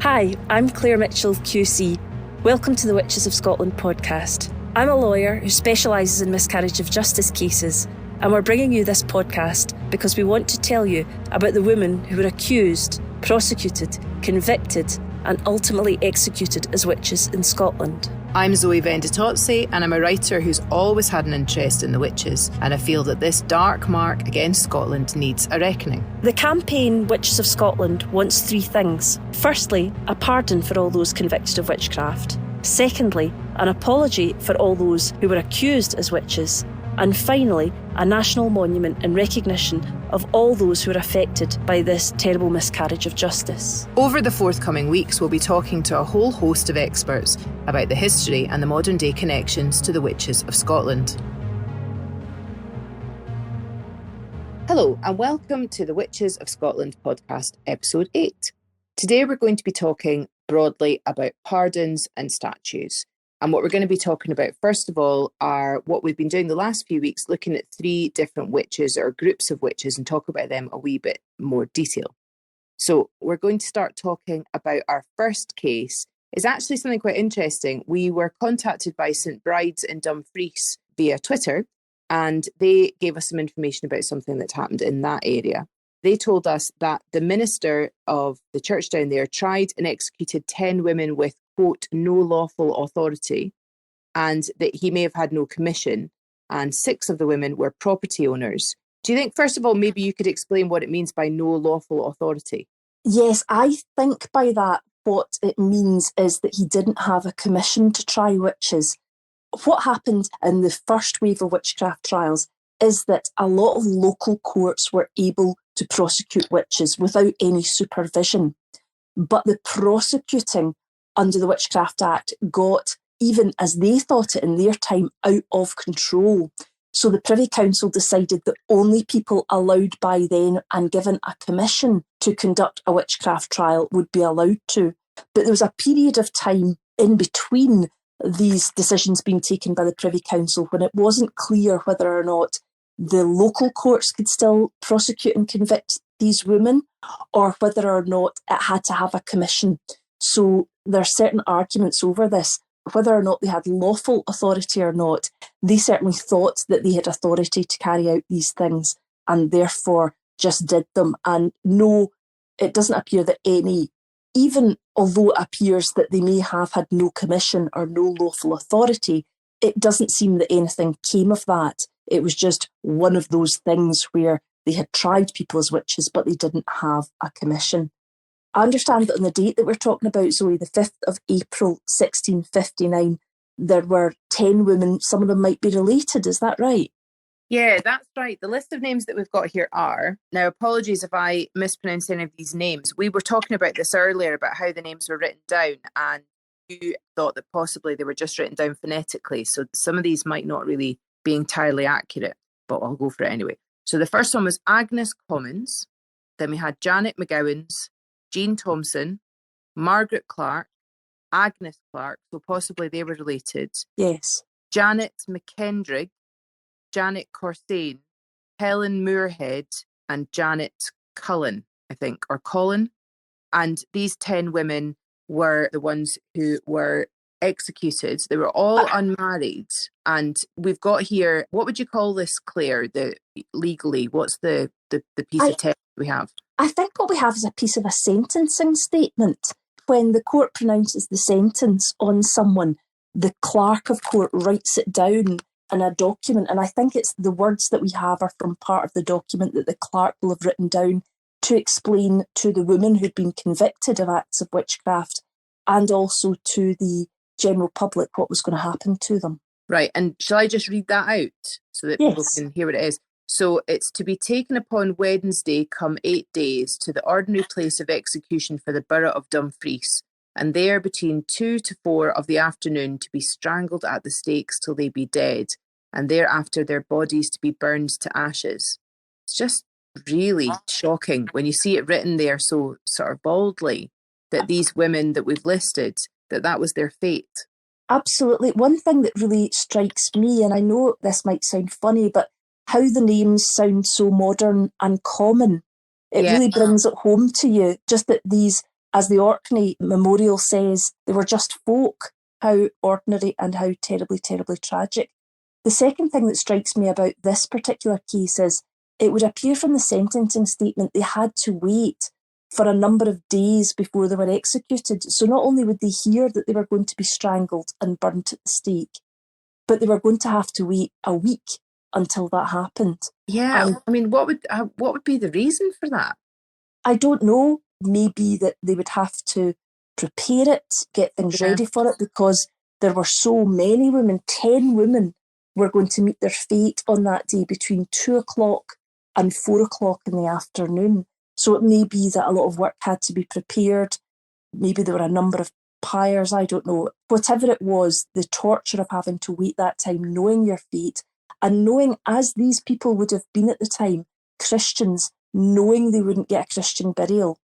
Hi, I'm Claire Mitchell, QC. Welcome to the Witches of Scotland podcast. I'm a lawyer who specialises in miscarriage of justice cases, and we're bringing you this podcast because we want to tell you about the women who were accused, prosecuted, convicted, and ultimately executed as witches in Scotland. I'm Zoe Venditozzi, and I'm a writer who's always had an interest in the witches, and I feel that this dark mark against Scotland needs a reckoning. The campaign Witches of Scotland wants three things. Firstly, a pardon for all those convicted of witchcraft. Secondly, an apology for all those who were accused as witches. And finally, a national monument in recognition of all those who are affected by this terrible miscarriage of justice. Over the forthcoming weeks, we'll be talking to a whole host of experts about the history and the modern day connections to the witches of Scotland. Hello, and welcome to the Witches of Scotland podcast, episode 8. Today we're going to be talking broadly about pardons and statues. And what we're going to be talking about, first of all, are what we've been doing the last few weeks, looking at three different witches or groups of witches and talk about them a wee bit more detail. So we're going to start talking about our first case. It's actually something quite interesting. We were contacted by St Bride's in Dumfries via Twitter, and they gave us some information about something that happened in that area. They told us that the minister of the church down there tried and executed 10 women with, quote, no lawful authority, and that he may have had no commission, and 6 of the women were property owners. Do you think, first of all, maybe you could explain what it means by no lawful authority? Yes, I think by that what it means is that he didn't have a commission to try witches. What happened in the first wave of witchcraft trials is that a lot of local courts were able to prosecute witches without any supervision. But the prosecuting under the Witchcraft Act got, even as they thought it in their time, out of control. So the Privy Council decided that only people allowed by then and given a commission to conduct a witchcraft trial would be allowed to. But there was a period of time in between these decisions being taken by the Privy Council when it wasn't clear whether or not the local courts could still prosecute and convict these women, or whether or not it had to have a commission. So there are certain arguments over this, whether or not they had lawful authority or not. They certainly thought that they had authority to carry out these things and therefore just did them. And no, it doesn't appear that any, even although it appears that they may have had no commission or no lawful authority, it doesn't seem that anything came of that. It was just one of those things where they had tried people as witches, but they didn't have a commission. I understand that on the date that we're talking about, Zoe, the 5th of April, 1659, there were 10 women. Some of them might be related. Is that right? Yeah, that's right. The list of names that we've got here are, now apologies if I mispronounce any of these names. We were talking about this earlier, about how the names were written down, and you thought that possibly they were just written down phonetically. So some of these might not really be entirely accurate, but I'll go for it anyway. So the first one was Agnes Commons. Then we had Janet McGowans, Jean Thompson, Margaret Clark, Agnes Clark, so possibly they were related. Yes. Janet McKendrick, Janet Corsane, Helen Moorhead, and Janet Cullen, I think, or Colin. And these 10 women were the ones who were executed. They were all unmarried. And we've got here, what would you call this, Claire, legally? What's the piece of text we have? I think what we have is a piece of a sentencing statement. When the court pronounces the sentence on someone, the clerk of court writes it down in a document. And I think it's the words that we have are from part of the document that the clerk will have written down to explain to the women who'd been convicted of acts of witchcraft and also to the general public what was going to happen to them. Right. And shall I just read that out so that people can hear what it is? So it's to be taken upon Wednesday come 8 days to the ordinary place of execution for the borough of Dumfries, and there between 2 to 4 of the afternoon to be strangled at the stakes till they be dead, and thereafter their bodies to be burned to ashes. It's just really shocking when you see it written there so sort of boldly that these women that we've listed, that was their fate. Absolutely. One thing that really strikes me, and I know this might sound funny, but how the names sound so modern and common. It really brings it home to you, just that these As the Orkney memorial says, they were just folk, how ordinary and how terribly, terribly tragic. The second thing that strikes me about this particular case is it would appear from the sentencing statement they had to wait for a number of days before they were executed. So not only would they hear that they were going to be strangled and burnt at the stake, but they were going to have to wait a week until that happened. Yeah, And I mean, what would be the reason for that? I don't know. Maybe that they would have to prepare it, get things ready for it, because there were so many women. 10 women were going to meet their fate on that day between 2:00 and 4:00 in the afternoon. So it may be that a lot of work had to be prepared. Maybe there were a number of pyres, I don't know. Whatever it was, the torture of having to wait that time, knowing your fate, and knowing, as these people would have been at the time, Christians, knowing they wouldn't get a Christian burial,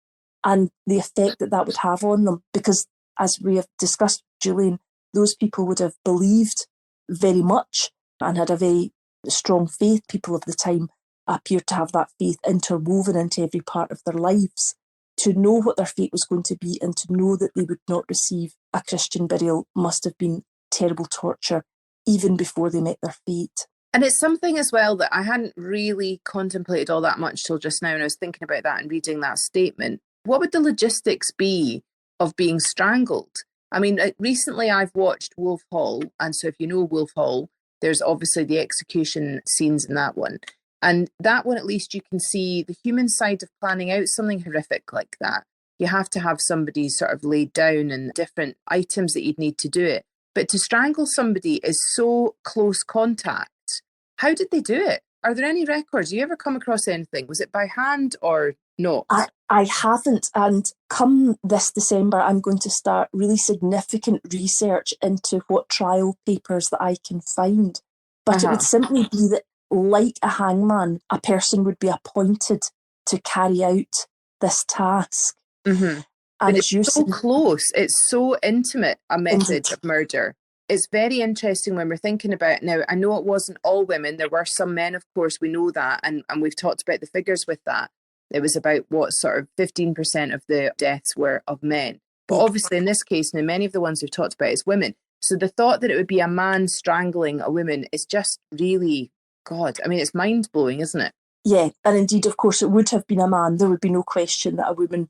and the effect that that would have on them. Because, as we have discussed, Julian, those people would have believed very much and had a very strong faith. People of the time appeared to have that faith interwoven into every part of their lives. To know what their fate was going to be and to know that they would not receive a Christian burial must have been terrible torture, even before they met their fate. And it's something as well that I hadn't really contemplated all that much till just now, and I was thinking about that and reading that statement. What would the logistics be of being strangled? I mean, recently I've watched Wolf Hall, and so if you know Wolf Hall, there's obviously the execution scenes in that one. And that one, at least you can see the human side of planning out something horrific like that. You have to have somebody sort of laid down and different items that you'd need to do it. But to strangle somebody is so close contact. How did they do it? Are there any records? You ever come across anything? Was it by hand or not? I haven't. And come this December, I'm going to start really significant research into what trial papers that I can find. But it would simply be that, like a hangman, a person would be appointed to carry out this task. Mm-hmm. And it's so close. It's so intimate a method of murder. It's very interesting when we're thinking about it now. I know it wasn't all women. There were some men, of course, we know that. And we've talked about the figures with that. It was about 15% of the deaths were of men. But obviously in this case, now many of the ones we've talked about is women. So the thought that it would be a man strangling a woman is just really, God, I mean, it's mind-blowing, isn't it? Yeah, and indeed, of course, it would have been a man. There would be no question that a woman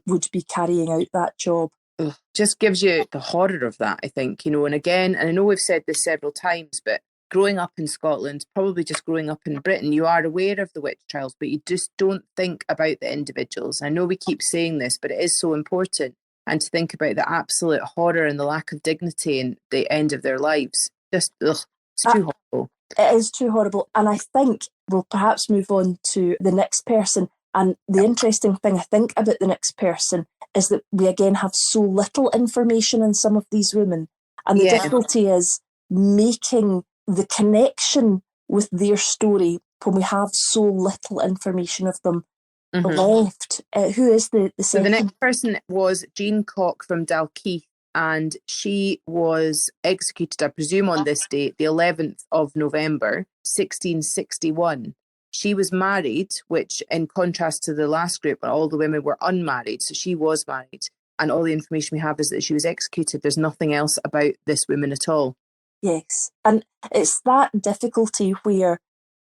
would be carrying out that job. Ugh, just gives you the horror of that, I think, and again, and I know we've said this several times, but growing up in Scotland, probably just growing up in Britain, you are aware of the witch trials, but you just don't think about the individuals. I know we keep saying this, but it is so important. And to think about the absolute horror and the lack of dignity and the end of their lives. Just, it's too horrible. It is too horrible. And I think we'll perhaps move on to the next person. And the interesting thing, I think, about the next person is that we again have so little information on some of these women. And the difficulty is making the connection with their story when we have so little information of them left. Who is the second? So the next person was Jean Cock from Dalkeith, and she was executed, I presume, on this date, the 11th of November, 1661. She was married, which in contrast to the last group, where all the women were unmarried, so she was married. And all the information we have is that she was executed. There's nothing else about this woman at all. Yes, and it's that difficulty where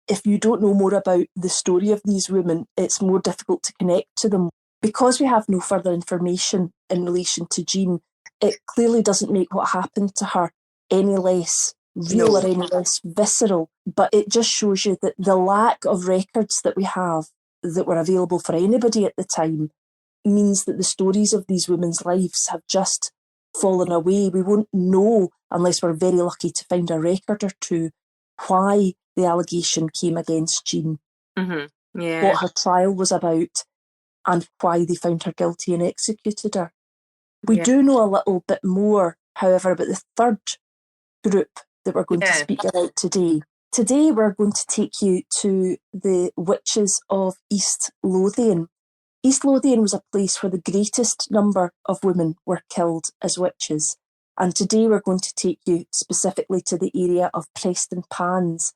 if you don't know more about the story of these women, it's more difficult to connect to them. Because we have no further information in relation to Jean, it clearly doesn't make what happened to her any less real or any less visceral, but it just shows you that the lack of records that we have that were available for anybody at the time means that the stories of these women's lives have just fallen away. We won't know, unless we're very lucky to find a record or two, why the allegation came against Jean, what her trial was about, and why they found her guilty and executed her. We do know a little bit more, however, about the third group that we're going to speak about today. Today we're going to take you to the witches of East Lothian. East Lothian was a place where the greatest number of women were killed as witches. And today we're going to take you specifically to the area of Prestonpans,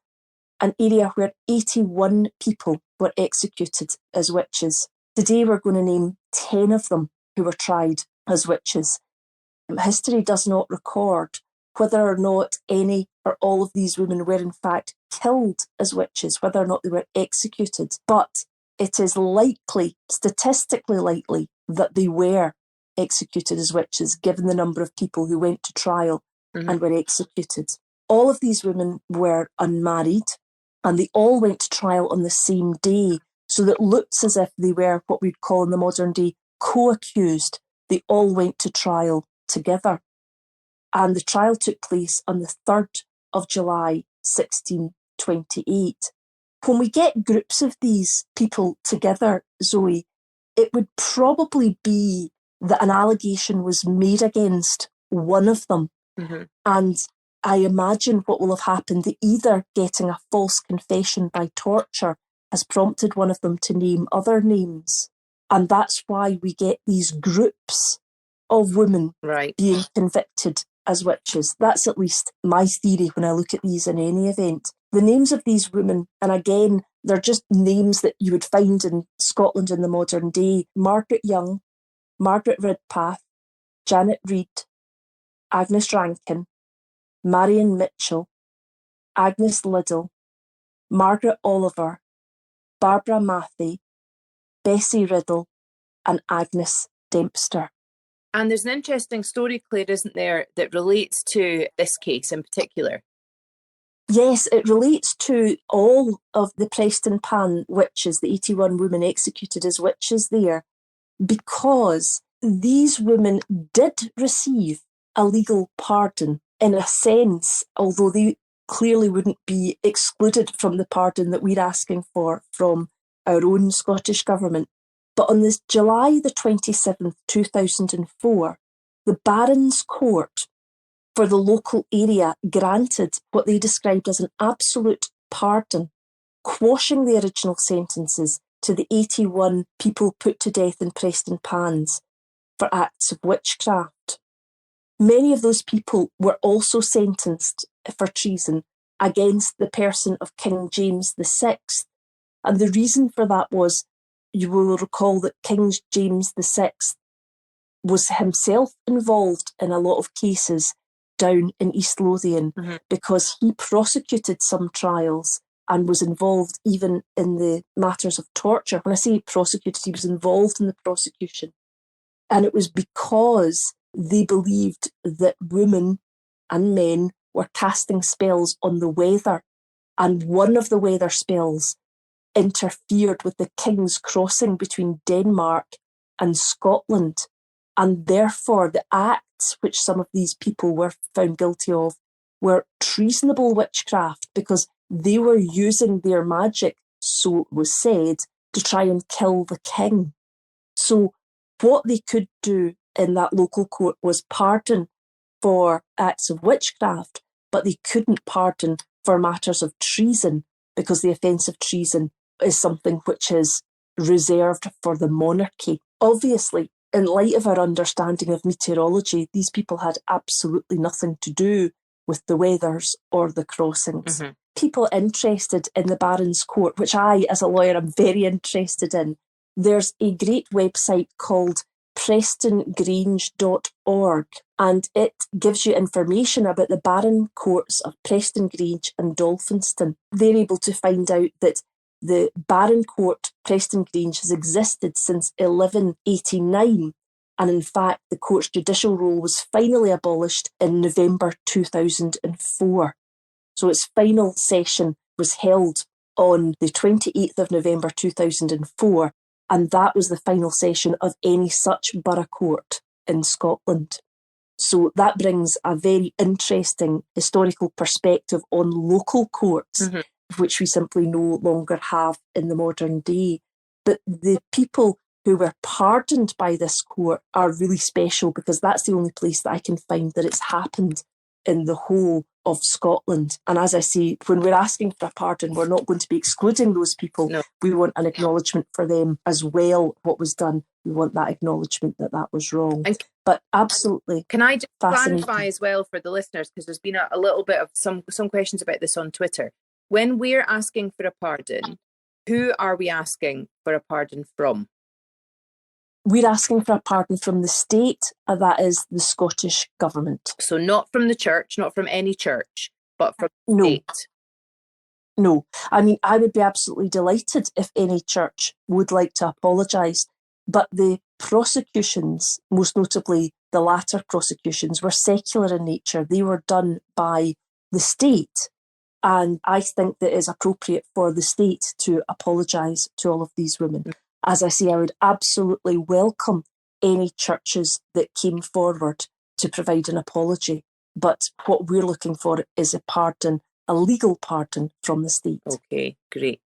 an area where 81 people were executed as witches. Today we're going to name 10 of them. who were tried as witches. History does not record whether or not any or all of these women were in fact killed as witches, whether or not they were executed. But it is likely, statistically likely, that they were executed as witches, given the number of people who went to trial and were executed. All of these women were unmarried, and they all went to trial on the same day. So that looks as if they were what we'd call in the modern day co-accused. They all went to trial together. And the trial took place on the 3rd of July, 1628. When we get groups of these people together, Zoe, it would probably be that an allegation was made against one of them. And I imagine what will have happened, that either getting a false confession by torture has prompted one of them to name other names. And that's why we get these groups of women being convicted as witches. That's at least my theory when I look at these in any event. The names of these women, and again, they're just names that you would find in Scotland in the modern day: Margaret Young, Margaret Ridpath, Janet Reed, Agnes Rankin, Marion Mitchell, Agnes Liddell, Margaret Oliver, Barbara Matthey, Bessie Riddle, and Agnes Dempster. And there's an interesting story, Claire, isn't there, that relates to this case in particular? Yes, it relates to all of the Prestonpan witches, the 81 women executed as witches there, because these women did receive a legal pardon in a sense, although they clearly wouldn't be excluded from the pardon that we're asking for from our own Scottish Government. But on this July the 27th, 2004, the Barons' Court for the local area granted what they described as an absolute pardon, quashing the original sentences to the 81 people put to death in Prestonpans for acts of witchcraft. Many of those people were also sentenced for treason against the person of King James VI. And the reason for that was, you will recall that King James VI was himself involved in a lot of cases down in East Lothian because he prosecuted some trials and was involved even in the matters of torture. When I say prosecuted, he was involved in the prosecution. And it was because they believed that women and men were casting spells on the weather. And one of the weather spells interfered with the King's Crossing between Denmark and Scotland. And therefore, the acts which some of these people were found guilty of were treasonable witchcraft because they were using their magic, so it was said, to try and kill the king. So what they could do in that local court was pardon for acts of witchcraft, but they couldn't pardon for matters of treason because the offence of treason is something which is reserved for the monarchy. Obviously, in light of our understanding of meteorology, these people had absolutely nothing to do with the weathers or the crossings. People interested in the Barons' Court, which I, as a lawyer, am very interested in, there's a great website called prestongrange.org, and it gives you information about the Baron Courts of Prestongrange and Dolphinston. They're able to find out that the Baron Court, Prestongrange, has existed since 1189, and in fact the court's judicial role was finally abolished in November 2004. So its final session was held on the 28th of November 2004, and that was the final session of any such borough court in Scotland. So that brings a very interesting historical perspective on local courts, which we simply no longer have in the modern day. But the people who were pardoned by this court are really special because that's the only place that I can find that it's happened in the whole of Scotland. And as I say, when we're asking for a pardon, we're not going to be excluding those people. No. We want an acknowledgement for them as well, what was done. We want that acknowledgement that that was wrong. And but absolutely. Can I just clarify as well for the listeners, because there's been a little bit of some questions about this on Twitter. When we're asking for a pardon, who are we asking for a pardon from? We're asking for a pardon from the state, and that is the Scottish Government. So not from the church, not from any church, but from the state. No. I mean, I would be absolutely delighted if any church would like to apologise, but the prosecutions, most notably the latter prosecutions, were secular in nature. They were done by the state. And I think that it is appropriate for the state to apologise to all of these women. As I say, I would absolutely welcome any churches that came forward to provide an apology. But what we're looking for is a pardon, a legal pardon from the state. Okay, great.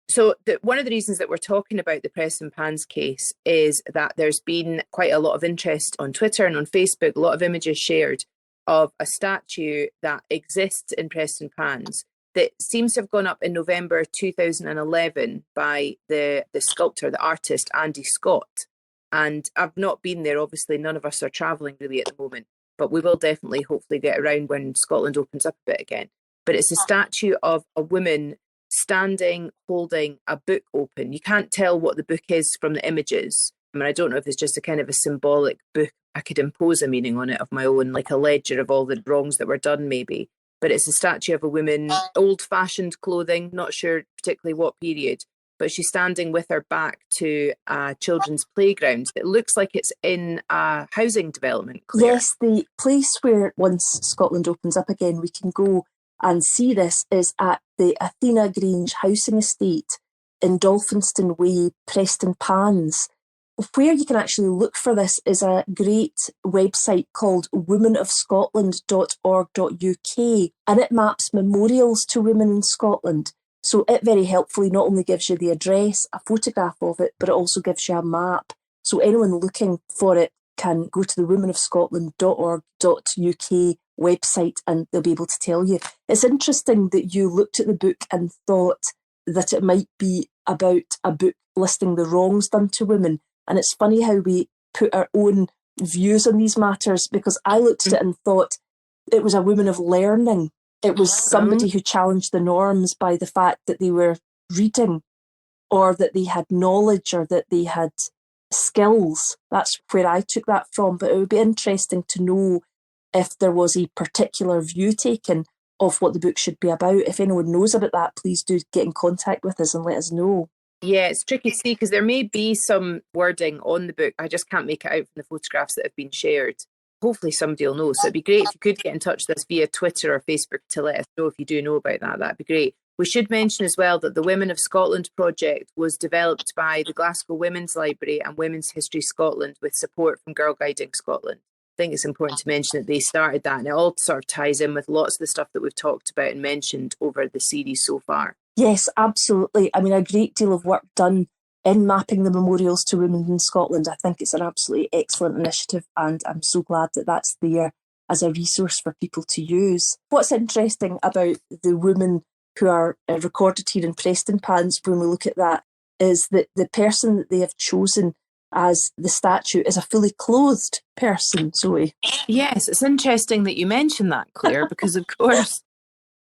So one of the reasons that we're talking about the Prestonpans case is that there's been quite a lot of interest on Twitter and on Facebook, a lot of images shared of a statue that exists in Prestonpans that seems to have gone up in November 2011 by the sculptor, the artist, Andy Scott. And I've not been there. Obviously, none of us are travelling really at the moment, but we will definitely hopefully get around when Scotland opens up a bit again. But it's a statue of a woman standing, holding a book open. You can't tell what the book is from the images. I mean, I don't know if it's just a kind of a symbolic book. I could impose a meaning on it of my own, like a ledger of all the wrongs that were done, maybe. But it's a statue of a woman, old-fashioned clothing, not sure particularly what period, but she's standing with her back to a children's playground. It looks like it's in a housing development, Claire. Yes, the place where once Scotland opens up again, we can go and see this is at the Athena Grange housing estate in Dolphinston Way, Prestonpans. Where you can actually look for this is a great website called womenofscotland.org.uk, and it maps memorials to women in Scotland. So it very helpfully not only gives you the address, a photograph of it, but it also gives you a map. So anyone looking for it can go to the womenofscotland.org.uk website and they'll be able to tell you. It's interesting that you looked at the book and thought that it might be about a book listing the wrongs done to women. And it's funny how we put our own views on these matters, because I looked at it and thought it was a woman of learning. It was somebody who challenged the norms by the fact that they were reading, or that they had knowledge, or that they had skills. That's where I took that from. But it would be interesting to know if there was a particular view taken of what the book should be about. If anyone knows about that, please do get in contact with us and let us know. Yeah, it's tricky to see because there may be some wording on the book. I just can't make it out from the photographs that have been shared. Hopefully somebody will know. So it'd be great if you could get in touch with us via Twitter or Facebook to let us know if you do know about that. That'd be great. We should mention as well that the Women of Scotland project was developed by the Glasgow Women's Library and Women's History Scotland with support from Girl Guiding Scotland. I think it's important to mention that they started that, and it all sort of ties in with lots of the stuff that we've talked about and mentioned over the series so far. Yes, absolutely. I mean, a great deal of work done in mapping the memorials to women in Scotland. I think it's an absolutely excellent initiative, and I'm so glad that that's there as a resource for people to use. What's interesting about the women who are recorded here in Prestonpans, when we look at that, is that the person that they have chosen as the statue is a fully clothed person, Zoe. Yes, it's interesting that you mention that, Claire, because of course,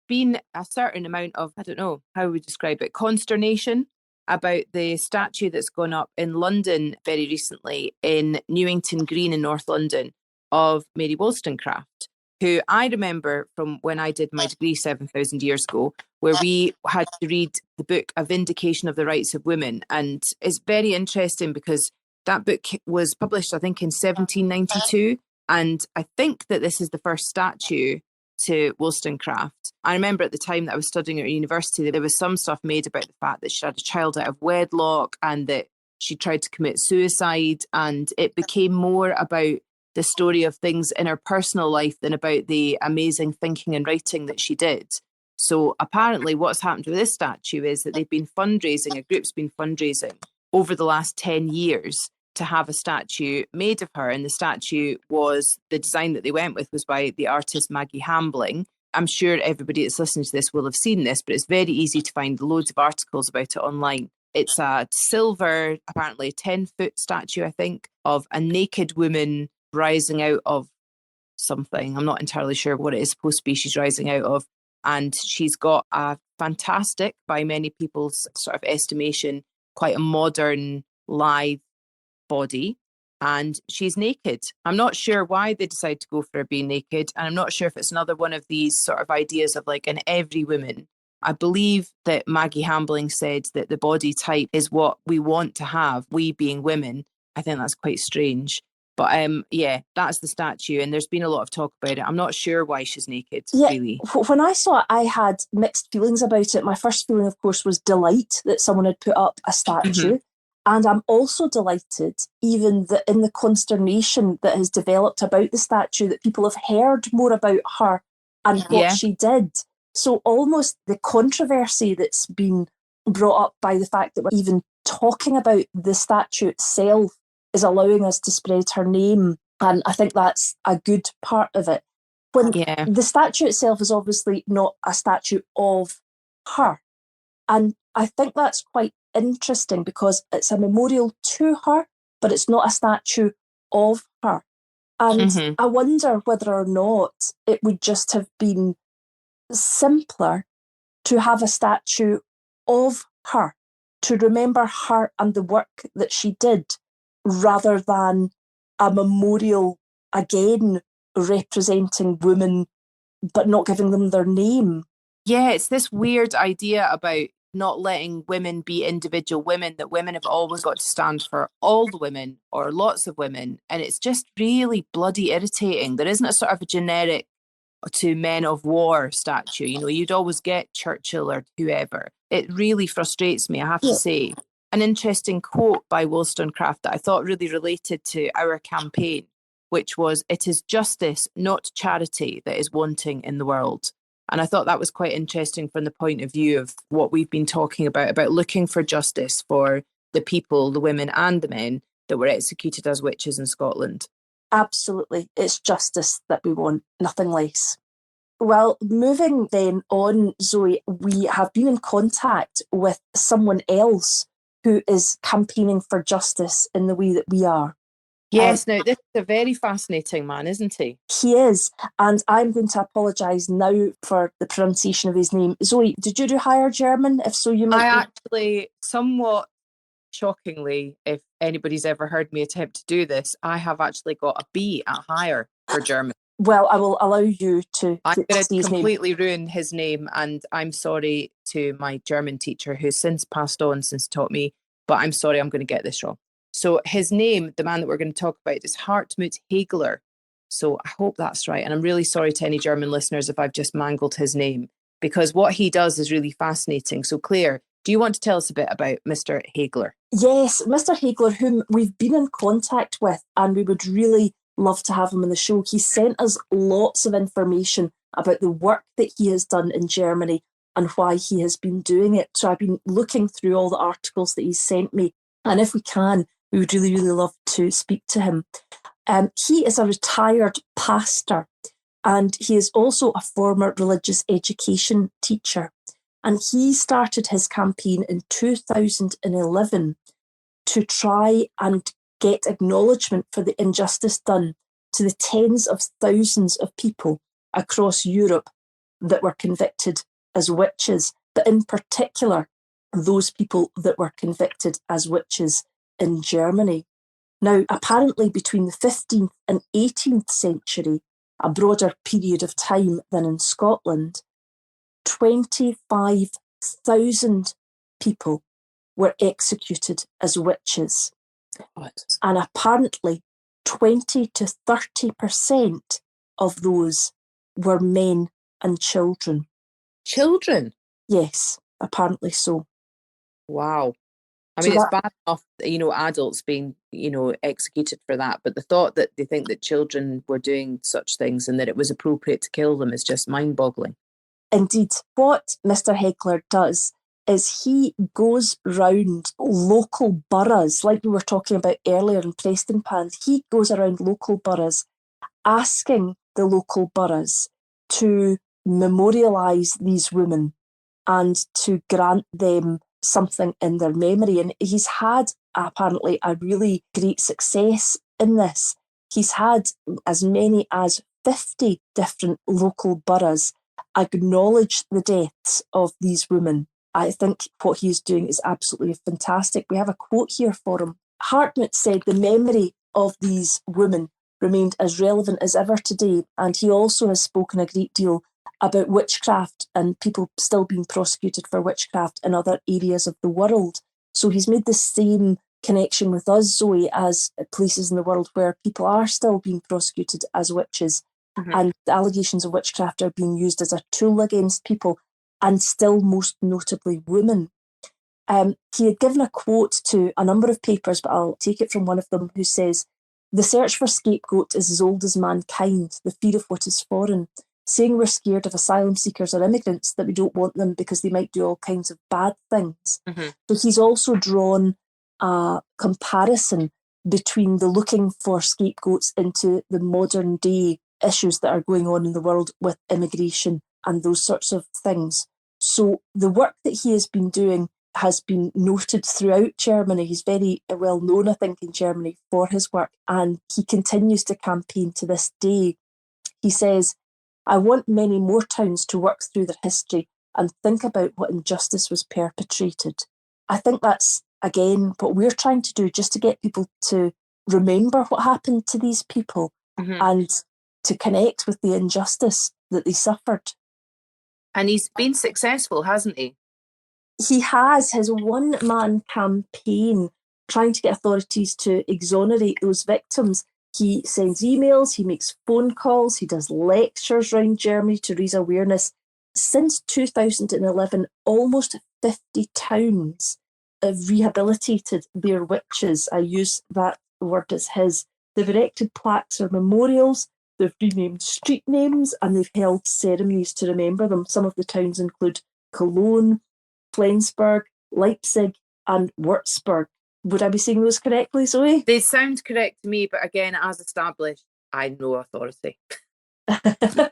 been a certain amount of, I don't know how we describe it, consternation about the statue that's gone up in London very recently in Newington Green in North London of Mary Wollstonecraft, who I remember from when I did my degree 7,000 years ago, where we had to read the book A Vindication of the Rights of Women. And it's very interesting because that book was published, I think, in 1792. And I think that this is the first statue to Wollstonecraft. I remember at the time that I was studying at university, there was some stuff made about the fact that she had a child out of wedlock and that she tried to commit suicide. And it became more about the story of things in her personal life than about the amazing thinking and writing that she did. So apparently what's happened with this statue is that they've been fundraising, a group's been fundraising over the last 10 years to have a statue made of her. And the statue was, the design that they went with was by the artist Maggie Hambling. I'm sure everybody that's listening to this will have seen this, but it's very easy to find loads of articles about it online. It's a silver, apparently 10-foot statue, I think, of a naked woman rising out of something. I'm not entirely sure what it is supposed to be she's rising out of. And she's got a fantastic, by many people's sort of estimation, quite a modern, live body, and she's naked. I'm not sure why they decide to go for her being naked, and I'm not sure if it's another one of these sort of ideas of like an every woman. I believe that Maggie Hambling said that the body type is what we want to have, we being women. I think that's quite strange. But yeah, that's the statue, and there's been a lot of talk about it. I'm not sure why she's naked, really. When I saw it, I had mixed feelings about it. My first feeling, of course, was delight that someone had put up a statue. And I'm also delighted, even that in the consternation that has developed about the statue, that people have heard more about her and what she did. So almost the controversy that's been brought up by the fact that we're even talking about the statue itself is allowing us to spread her name. And I think that's a good part of it. When the statue itself is obviously not a statue of her. And I think that's quite interesting because it's a memorial to her, but it's not a statue of her. And I wonder whether or not it would just have been simpler to have a statue of her, to remember her and the work that she did, rather than a memorial, again, representing women, but not giving them their name. Yeah, it's this weird idea about not letting women be individual women, that women have always got to stand for all the women or lots of women. And it's just really bloody irritating. There isn't a sort of a generic to men of war statue. You know, you'd always get Churchill or whoever. It really frustrates me, I have to say. An interesting quote by Wollstonecraft that I thought really related to our campaign, which was, "It is justice, not charity, that is wanting in the world." And I thought that was quite interesting from the point of view of what we've been talking about looking for justice for the people, the women and the men that were executed as witches in Scotland. Absolutely. It's justice that we want, nothing less. Well, moving then on, Zoe, we have been in contact with someone else who is campaigning for justice in the way that we are. Yes, now this is a very fascinating man, isn't he? He is, and I'm going to apologise now for the pronunciation of his name. Zoe, did you do higher German? If so, you might. Actually, somewhat shockingly, if anybody's ever heard me attempt to do this, I have actually got a B at higher for German. Well, I will allow you to. I'm going to completely ruin his name, and I'm sorry to my German teacher who's since passed on, since taught me, but I'm sorry, I'm going to get this wrong. So his name, the man that we're going to talk about, is Hartmut Hegeler. So I hope that's right. And I'm really sorry to any German listeners if I've just mangled his name, because what he does is really fascinating. So Claire, do you want to tell us a bit about Mr. Hegeler? Yes, Mr. Hegeler, whom we've been in contact with, and we would really love to have him on the show. He sent us lots of information about the work that he has done in Germany and why he has been doing it. So I've been looking through all the articles that he's sent me. And if we can, we would really, really love to speak to him. He is a retired pastor, and he is also a former religious education teacher. And he started his campaign in 2011 to try and get acknowledgement for the injustice done to the tens of thousands of people across Europe that were convicted as witches, but in particular, those people that were convicted as witches in Germany. Now, apparently between the 15th and 18th century, a broader period of time than in Scotland, 25,000 people were executed as witches. And apparently 20 to 30% of those were men and children. Children? Yes, apparently so. Wow. I mean, it's bad enough, adults being, executed for that, but the thought that they think that children were doing such things and that it was appropriate to kill them is just mind-boggling. Indeed. What Mr. Hegeler does is he goes round local boroughs, like we were talking about earlier in Prestonpans. He goes around local boroughs asking the local boroughs to memorialise these women and to grant them something in their memory. And he's had apparently a really great success in this. He's had as many as 50 different local boroughs acknowledge the deaths of these women. I think what he's doing is absolutely fantastic. We have a quote here for him. Hartmut said the memory of these women remained as relevant as ever today, and he also has spoken a great deal about witchcraft and people still being prosecuted for witchcraft in other areas of the world. So he's made the same connection with us, Zoe, as places in the world where people are still being prosecuted as witches, and the allegations of witchcraft are being used as a tool against people, and still most notably women. He had given a quote to a number of papers, but I'll take it from one of them, who says, "The search for scapegoat is as old as mankind, the fear of what is foreign. Saying we're scared of asylum seekers or immigrants, that we don't want them because they might do all kinds of bad things." So he's also drawn a comparison between the looking for scapegoats into the modern day issues that are going on in the world with immigration and those sorts of things. So the work that he has been doing has been noted throughout Germany. He's very well known, I think, in Germany for his work, and he continues to campaign to this day. He says, "I want many more towns to work through their history and think about what injustice was perpetrated." I think that's, again, what we're trying to do, just to get people to remember what happened to these people and to connect with the injustice that they suffered. And he's been successful, hasn't he? He has his one-man campaign trying to get authorities to exonerate those victims. He sends emails, he makes phone calls, he does lectures around Germany to raise awareness. Since 2011, almost 50 towns have rehabilitated their witches. I use that word as his. They've erected plaques or memorials, they've renamed street names, and they've held ceremonies to remember them. Some of the towns include Cologne, Flensburg, Leipzig, and Würzburg. Would I be saying those correctly, Zoe? They sound correct to me, but again, as established, I no authority.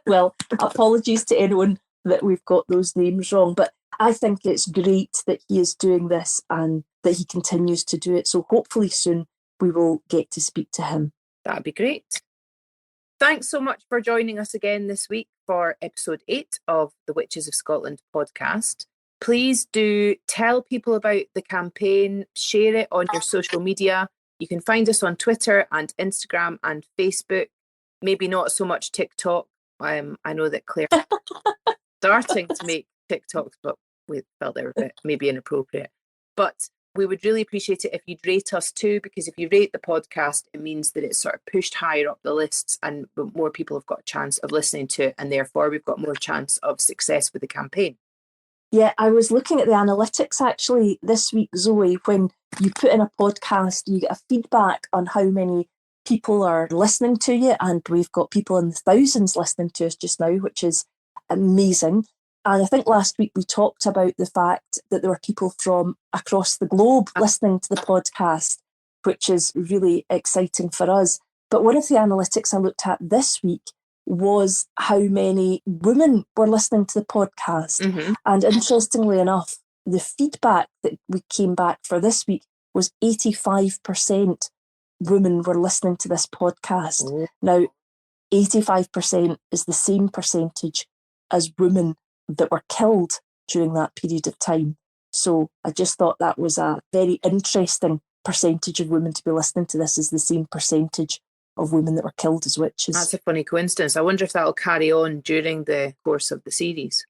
Well, apologies to anyone that we've got those names wrong, but I think it's great that he is doing this and that he continues to do it. So hopefully soon we will get to speak to him. That'd be great. Thanks so much for joining us again this week for episode 8 of the Witches of Scotland podcast. Please do tell people about the campaign, share it on your social media. You can find us on Twitter and Instagram and Facebook, maybe not so much TikTok. I know that Claire is starting to make TikToks, but we felt they were a bit maybe inappropriate. But we would really appreciate it if you'd rate us too, because if you rate the podcast, it means that it's sort of pushed higher up the lists and more people have got a chance of listening to it, and therefore we've got more chance of success with the campaign. Yeah, I was looking at the analytics actually this week, Zoe. When you put in a podcast, you get a feedback on how many people are listening to you, and we've got people in the thousands listening to us just now, which is amazing. And I think last week we talked about the fact that there were people from across the globe listening to the podcast, which is really exciting for us. But one of the analytics I looked at this week was how many women were listening to the podcast. And interestingly enough, the feedback that we came back for this week was 85% women were listening to this podcast. Now, 85% is the same percentage as women that were killed during that period of time. So I just thought that was a very interesting percentage of women to be listening to this, is the same percentage of women that were killed as witches. That's a funny coincidence. I wonder if that'll carry on during the course of the series.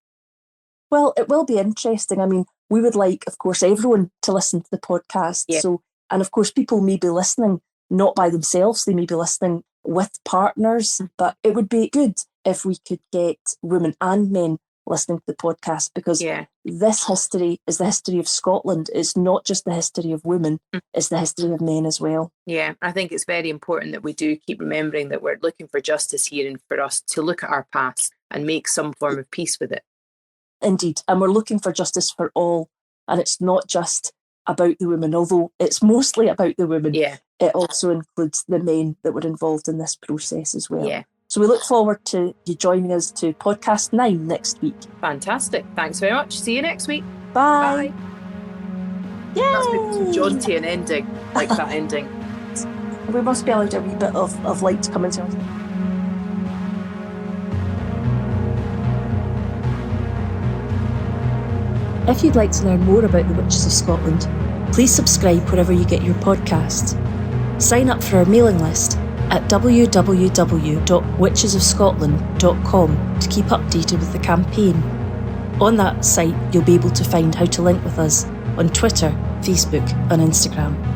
Well, it will be interesting. I mean, we would like, of course, everyone to listen to the podcast. Yeah. So, and of course, people may be listening not by themselves. They may be listening with partners, but it would be good if we could get women and men listening to the podcast, because this history is the history of Scotland. It's not just the history of women, it's the history of men as well. Yeah, I think it's very important that we do keep remembering that we're looking for justice here, and for us to look at our past and make some form of peace with it. Indeed, and we're looking for justice for all, and it's not just about the women, although it's mostly about the women. Yeah. It also includes the men that were involved in this process as well. Yeah. So we look forward to you joining us to podcast 9 next week. Fantastic. Thanks very much. See you next week. Bye. Bye. Yay! That's been too jaunty an ending, like that ending. We must be allowed a wee bit of light to come into us. If you'd like to learn more about the Witches of Scotland, Please subscribe wherever you get your podcasts. Sign up for our mailing list at www.witchesofscotland.com to keep updated with the campaign. On that site, you'll be able to find how to link with us on Twitter, Facebook and Instagram.